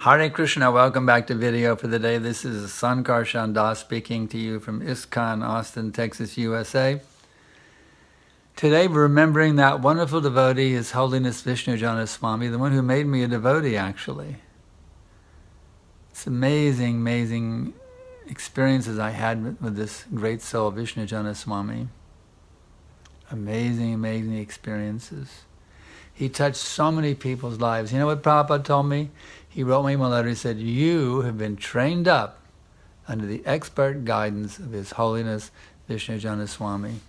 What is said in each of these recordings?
Hare Krishna, welcome back to video for the day. This is Sankarshan Das speaking to you from ISKCON, Austin, Texas, USA. Today we're remembering that wonderful devotee, His Holiness Visnujana Swami, the one who made me a devotee actually. It's amazing, amazing experiences I had with this great soul, Visnujana Swami. Amazing, amazing experiences. He touched so many people's lives. You know what Prabhupada told me? He wrote me a letter. He said, you have been trained up under the expert guidance of His Holiness Visnujana Swami.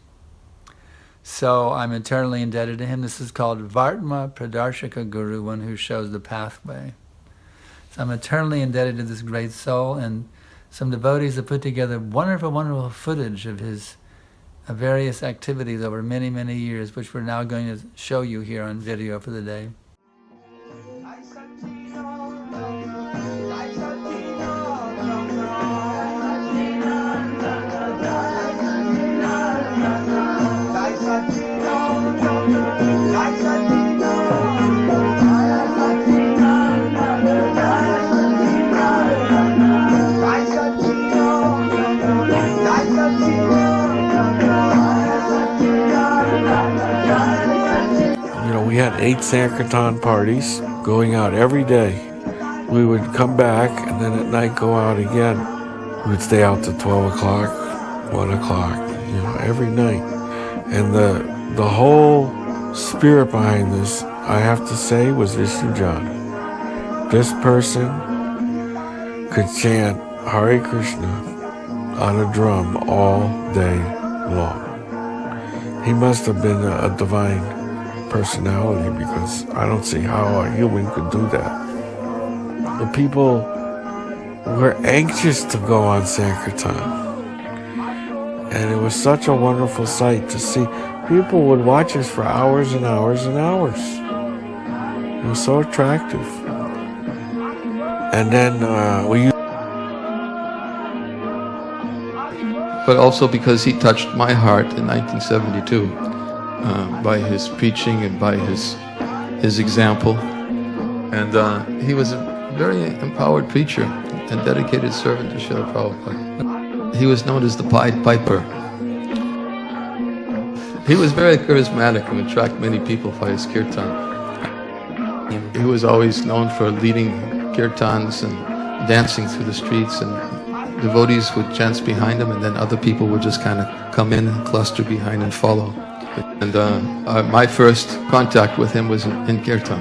So I'm eternally indebted to him. This is called Vartma Pradarshaka Guru, one who shows the pathway. So I'm eternally indebted to this great soul, and some devotees have put together wonderful, wonderful footage of his various activities over many, many years, which we're now going to show you here on video for the day. We had 8 Sankirtan parties going out every day. We would come back and then at night go out again. We would stay out till 12 o'clock, 1 o'clock, every night. And the whole spirit behind this, I have to say, was Visnujana. This person could chant Hare Krishna on a drum all day long. He must have been a divine personality, because I don't see how a human could do that. The people were anxious to go on Sankirtan, and it was such a wonderful sight to see. People would watch us for hours and hours and hours. It was so attractive. And then but also because he touched my heart in 1972. By his preaching and by his example. And he was a very empowered preacher and dedicated servant to Srila Prabhupada. He was known as the Pied Piper. He was very charismatic and would attract many people by his kirtan. He was always known for leading kirtans and dancing through the streets, and devotees would chant behind him, and then other people would just kind of come in and cluster behind and follow. And my first contact with him was in Kirtan.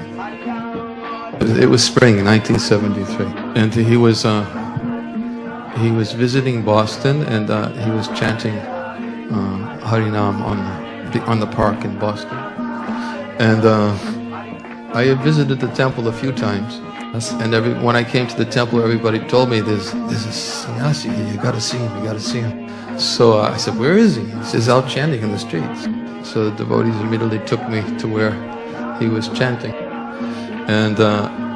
It was spring, 1973, and he was visiting Boston, and he was chanting Harinam on the park in Boston. And I had visited the temple a few times, and when I came to the temple, everybody told me, "There's a sannyasi here. You got to see him. You got to see him." So I said, "Where is he?" He says, "Out chanting in the streets." So the devotees immediately took me to where he was chanting. And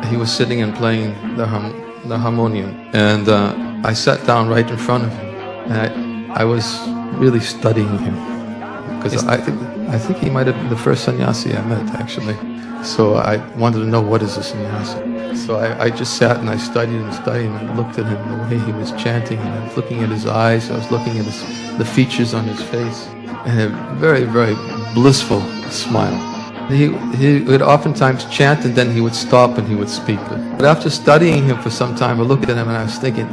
he was sitting and playing the harmonium. And I sat down right in front of him. And I was really studying him. Because I think he might have been the first sannyasi I met, actually. So I wanted to know, what is a sannyasi? So I just sat and I studied and studied, and I looked at him, the way he was chanting, and I was looking at his eyes, I was looking at the features on his face. And a very, very blissful smile. He would oftentimes chant, and then he would stop and he would speak. But after studying him for some time, I looked at him and I was thinking,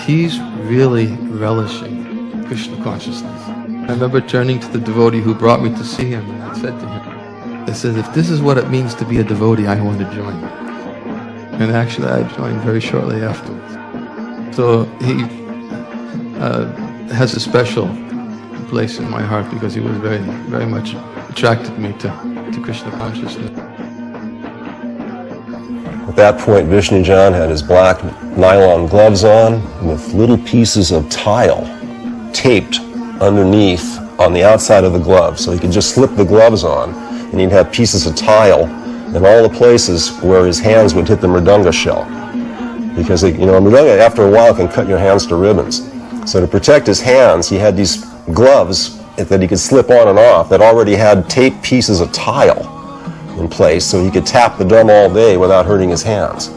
he's really relishing Krishna consciousness. I remember turning to the devotee who brought me to see him, and I said to him, I said, if this is what it means to be a devotee, I want to join. And actually I joined very shortly afterwards. So he has a special place in my heart, because he was very, very much attracted me to Krishna consciousness. At that point, Visnujana had his black nylon gloves on with little pieces of tile taped underneath on the outside of the glove, so he could just slip the gloves on, and he'd have pieces of tile in all the places where his hands would hit the mridanga shell. Because, a mridanga, after a while, can cut your hands to ribbons. So to protect his hands, he had these gloves that he could slip on and off that already had taped pieces of tile in place, so he could tap the drum all day without hurting his hands.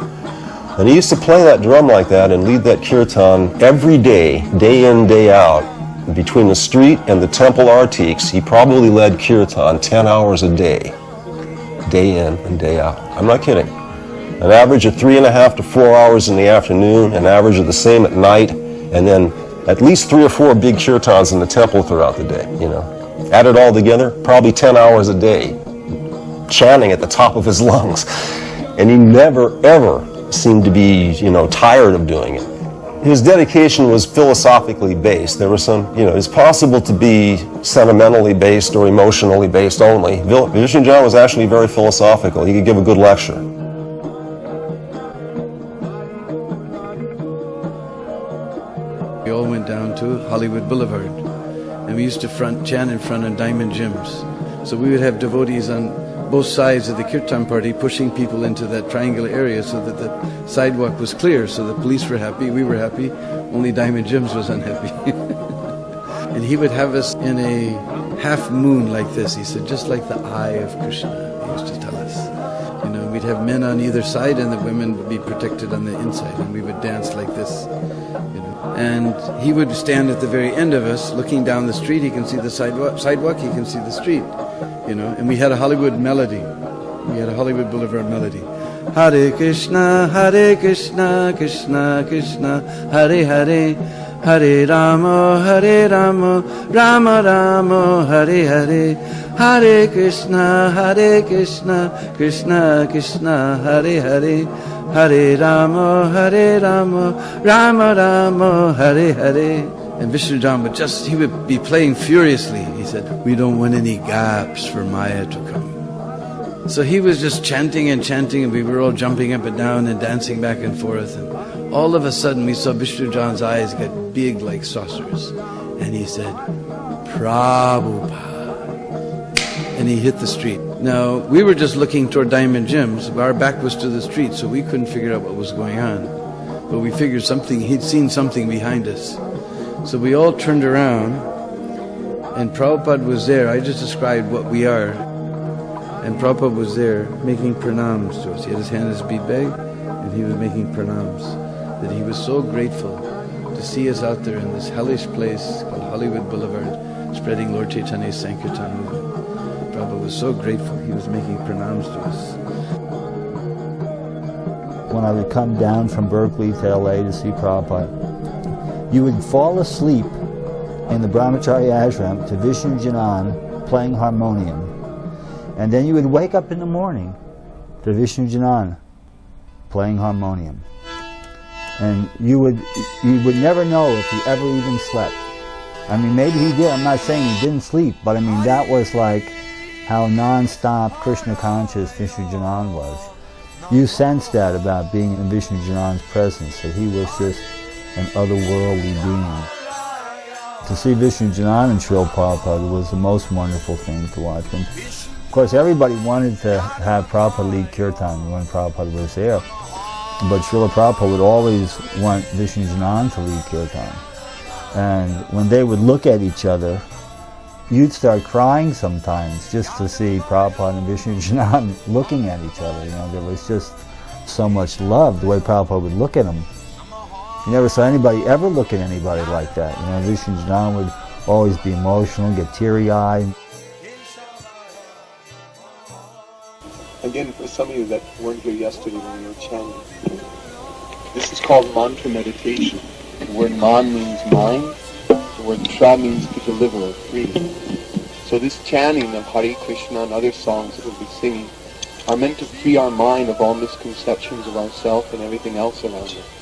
And he used to play that drum like that and lead that kirtan every day in, day out. Between the street and the temple artiques, he probably led kirtan 10 hours a day in and day out. I'm not kidding. An average of 3.5 to 4 hours in the afternoon, an average of the same at night, and then at least 3 or 4 big kirtans in the temple throughout the day, you know. Add it all together, probably 10 hours a day, chanting at the top of his lungs. And he never, ever seemed to be, you know, tired of doing it. His dedication was philosophically based. There were some, you know, it's possible to be sentimentally based or emotionally based only. Visnujana was actually very philosophical. He could give a good lecture. We all went down to Hollywood Boulevard, and we used to chant in front of Diamond Gyms. So we would have devotees on both sides of the kirtan party pushing people into that triangular area so that the sidewalk was clear, so the police were happy, we were happy, only Diamond Gyms was unhappy. And he would have us in a half moon like this. He said, just like the eye of Krishna, he used to tell us. You know, we'd have men on either side and the women would be protected on the inside, and we would dance like this. You know. And he would stand at the very end of us, looking down the street. He can see the sidewalk, he can see the street. You know, and we had a Hollywood melody. We had a Hollywood Boulevard melody. Hare Krishna, Krishna Krishna, Hare Hare, Hare Rama, Rama Rama, Hare Hare, Hare Krishna, Krishna Krishna, Hare Hare, Hare Rama, Rama Rama, Hare Hare. And Visnujana he would be playing furiously. He said, we don't want any gaps for Maya to come. So he was just chanting, and we were all jumping up and down and dancing back and forth. And all of a sudden we saw Visnujana's eyes get big like saucers. And he said, Prabhupada. And he hit the street. Now, we were just looking toward Diamond Gyms. Our back was to the street, so we couldn't figure out what was going on. But we figured he'd seen something behind us. So we all turned around, and Prabhupada was there. I just described what we are. And Prabhupada was there making pranams to us. He had his hand in his bead bag, and he was making pranams. That he was so grateful to see us out there in this hellish place called Hollywood Boulevard, spreading Lord Chaitanya's Sankirtan movement. Prabhupada was so grateful. He was making pranams to us. When I would come down from Berkeley to LA to see Prabhupada, you would fall asleep in the Brahmacharya ashram to Visnujana playing harmonium. And then you would wake up in the morning to Visnujana playing harmonium. And you would never know if he ever even slept. I mean, maybe he did. I'm not saying he didn't sleep, but I mean, that was like how non-stop Krishna conscious Visnujana was. You sensed that about being in Visnujana's presence, that he was just an otherworldly being. To see Visnujana and Srila Prabhupada was the most wonderful thing to watch. And of course, everybody wanted to have Prabhupada lead kirtan when Prabhupada was there. But Srila Prabhupada would always want Visnujana to lead kirtan. And when they would look at each other, you'd start crying sometimes just to see Prabhupada and Visnujana looking at each other. You know, there was just so much love, the way Prabhupada would look at them. You never saw anybody ever look at anybody like that. You know, Visnujana would always be emotional, get teary-eyed. Again, for some of you that weren't here yesterday when we were chanting, this is called mantra meditation. The word man means mind, the word tra means to deliver or free. So this chanting of Hare Krishna and other songs that we'll be singing are meant to free our mind of all misconceptions of ourselves and everything else around us.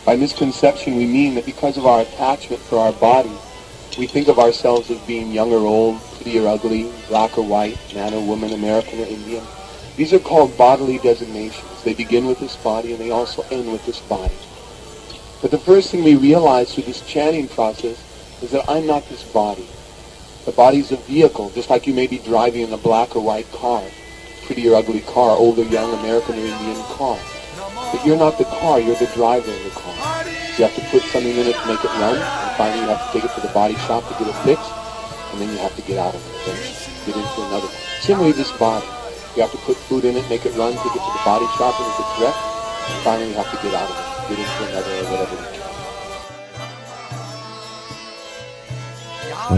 By misconception, we mean that because of our attachment for our body, we think of ourselves as being young or old, pretty or ugly, black or white, man or woman, American or Indian. These are called bodily designations. They begin with this body and they also end with this body. But the first thing we realize through this chanting process is that I'm not this body. The body's a vehicle, just like you may be driving in a black or white car, pretty or ugly car, old or young, American or Indian car. But you're not the car, you're the driver of the car. You have to put something in it to make it run, and finally you have to take it to the body shop to get it fixed, and then you have to get out of it, then get into another one. Similarly, this body. You have to put food in it, make it run, take it to the body shop, and if it's wrecked, finally have to get out of it, get into another or whatever we can.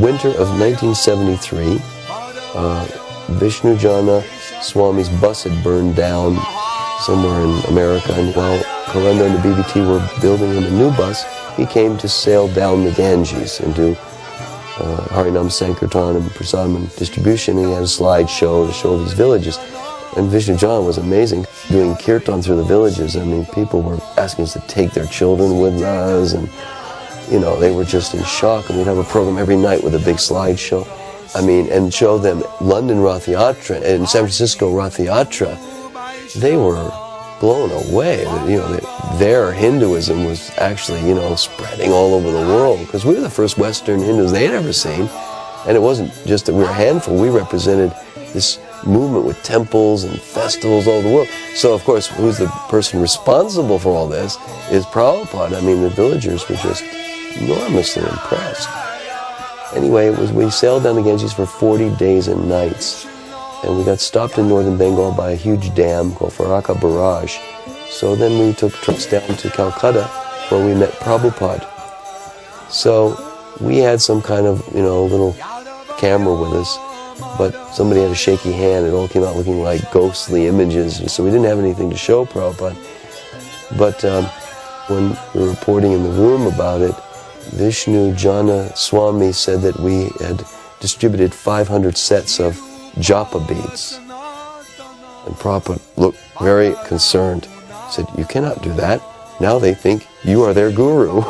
Winter of 1973, Visnujana Swami's bus had burned down somewhere in America, and while Karanda and the BBT were building him a new bus, he came to sail down the Ganges and do Harinam Sankirtan and Prasadam and distribution, and he had a slideshow to show these villages. And Visnujana was amazing, doing kirtan through the villages. I mean, people were asking us to take their children with us, and you know, they were just in shock. And we'd have a program every night with a big slideshow. I mean, and show them London Rath Yatra and San Francisco Rath Yatra. They were blown away. You know, their Hinduism was actually, you know, spreading all over the world, because we were the first Western Hindus they'd ever seen. And it wasn't just that we were a handful. We represented this movement with temples and festivals all over the world. So, of course, who's the person responsible for all this is Prabhupada. I mean, the villagers were just enormously impressed. Anyway, we sailed down the Ganges for 40 days and nights. And we got stopped in northern Bengal by a huge dam called Farakka Barrage. So then we took trucks down to Calcutta, where we met Prabhupada. So we had some kind of, you know, little camera with us, but somebody had a shaky hand. It all came out looking like ghostly images, so we didn't have anything to show Prabhupada. But when we were reporting in the room about it, Visnujana Swami said that we had distributed 500 sets of japa beads. And Prabhupada looked very concerned. He said, "You cannot do that. Now they think you are their guru."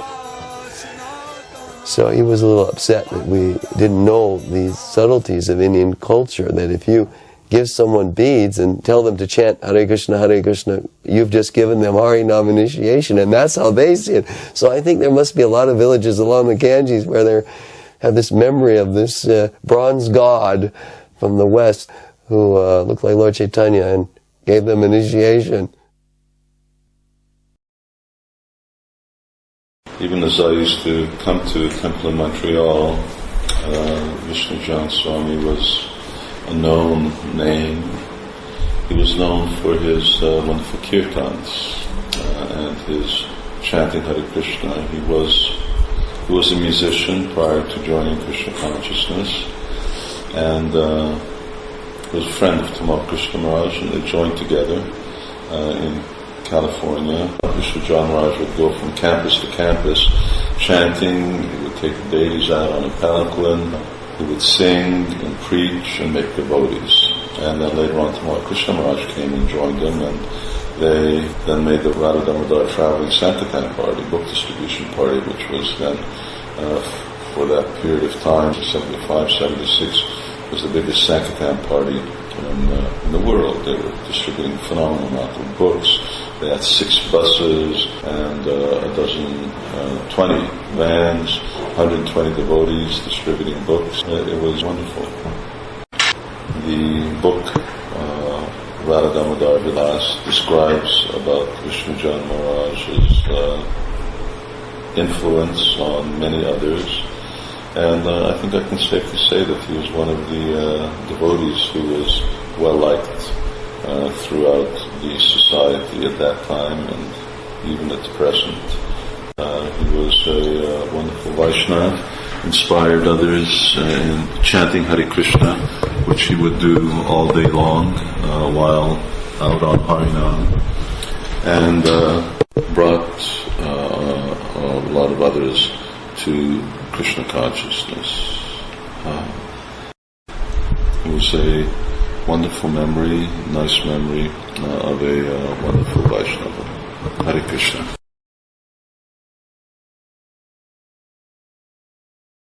So he was a little upset that we didn't know these subtleties of Indian culture, that if you give someone beads and tell them to chant Hare Krishna, you've just given them Harinam initiation, and that's how they see it. So I think there must be a lot of villages along the Ganges where they have this memory of this bronze god from the West who looked like Lord Chaitanya and gave them initiation. Even as I used to come to a temple in Montreal, Visnujana Swami was a known name. He was known for his wonderful kirtans and his chanting Hare Krishna. He was a musician prior to joining Krishna consciousness, and was a friend of Tamal Krishna Maharaj, and they joined together in California. Visnujana Maharaj would go from campus to campus chanting. He would take the deities out on a palanquin. He would sing and preach and make devotees. And then later on, Tamal Krishna Maharaj came and joined them, and they then made the Radha Damodar Traveling Sankirtan Party, book distribution party, which was then, for that period of time, 75, 76, was the biggest Sankirtan party in the world. They were distributing a phenomenal amount of books. They had 6 buses and 20 vans, 120 devotees distributing books. It was wonderful. The book, Radha Damodar Vilas, describes about Visnujana Maharaj's influence on many others. And I think I can safely say that he was one of the devotees who was well liked throughout the society at that time and even at the present. He was a wonderful Vaishnava, inspired others in chanting Hare Krishna, which he would do all day long while out on Harinam, and brought a lot of others to Krishna consciousness. It was a wonderful memory, nice memory of a wonderful Vaishnava. Hare Krishna.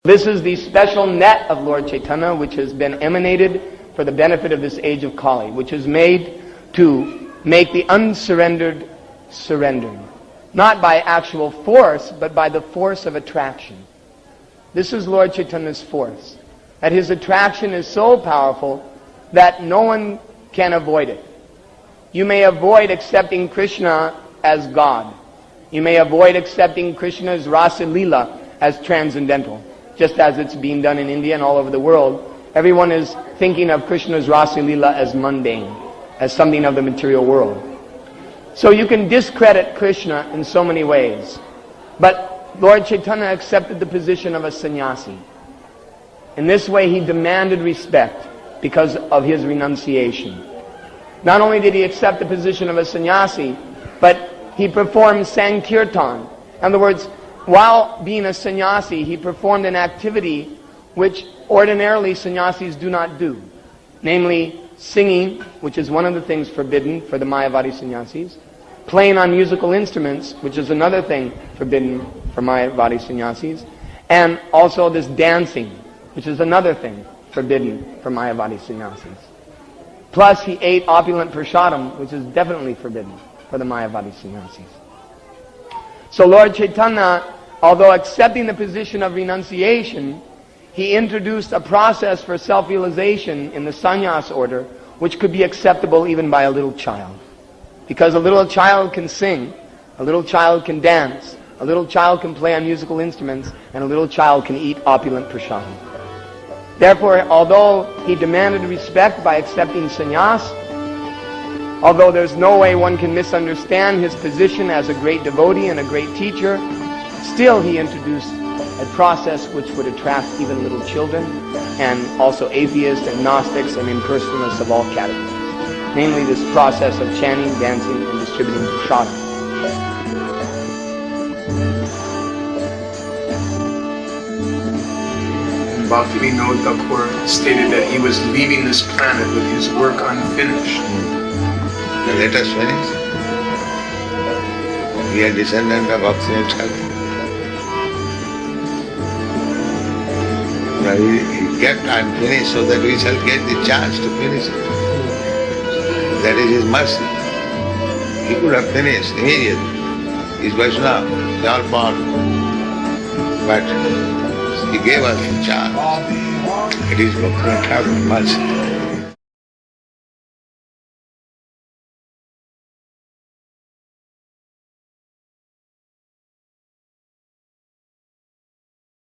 This is the special net of Lord Chaitanya, which has been emanated for the benefit of this age of Kali, which is made to make the unsurrendered surrendered. Not by actual force, but by the force of attraction. This is Lord Chaitanya's force. That his attraction is so powerful that no one can avoid it. You may avoid accepting Krishna as God. You may avoid accepting Krishna's Rasa Leela as transcendental, just as it's being done in India and all over the world. Everyone is thinking of Krishna's Rasa Leela as mundane, as something of the material world. So you can discredit Krishna in so many ways. But Lord Chaitanya accepted the position of a sannyasi. In this way he demanded respect because of his renunciation. Not only did he accept the position of a sannyasi, but he performed Sankirtan. In other words, while being a sannyasi, he performed an activity which ordinarily sannyasis do not do. Namely, singing, which is one of the things forbidden for the Mayavadi sannyasis. Playing on musical instruments, which is another thing forbidden for Mayavadi sannyasis. And also this dancing, which is another thing forbidden for Mayavadi sannyasis. Plus, he ate opulent prasadam, which is definitely forbidden for the Mayavadi sannyasis. So Lord Chaitanya, although accepting the position of renunciation, he introduced a process for self-realization in the sannyas order, which could be acceptable even by a little child. Because a little child can sing, a little child can dance, a little child can play on musical instruments, and a little child can eat opulent prasadam. Therefore, although he demanded respect by accepting sannyas, although there's no way one can misunderstand his position as a great devotee and a great teacher, still he introduced a process which would attract even little children and also atheists and Gnostics and impersonalists of all categories. Namely, this process of chanting, dancing, and distributing prasadam. Bhakti Vinod Thakur stated that he was leaving this planet with his work unfinished. Let us finish. We are descendant of Bhakti Thakur. He kept unfinished so that we shall get the chance to finish it. That is his mercy. He could have finished immediately. He's Vaishnava, he's all powerful. But he gave us the chance. It is Bhakti Thakur's mercy.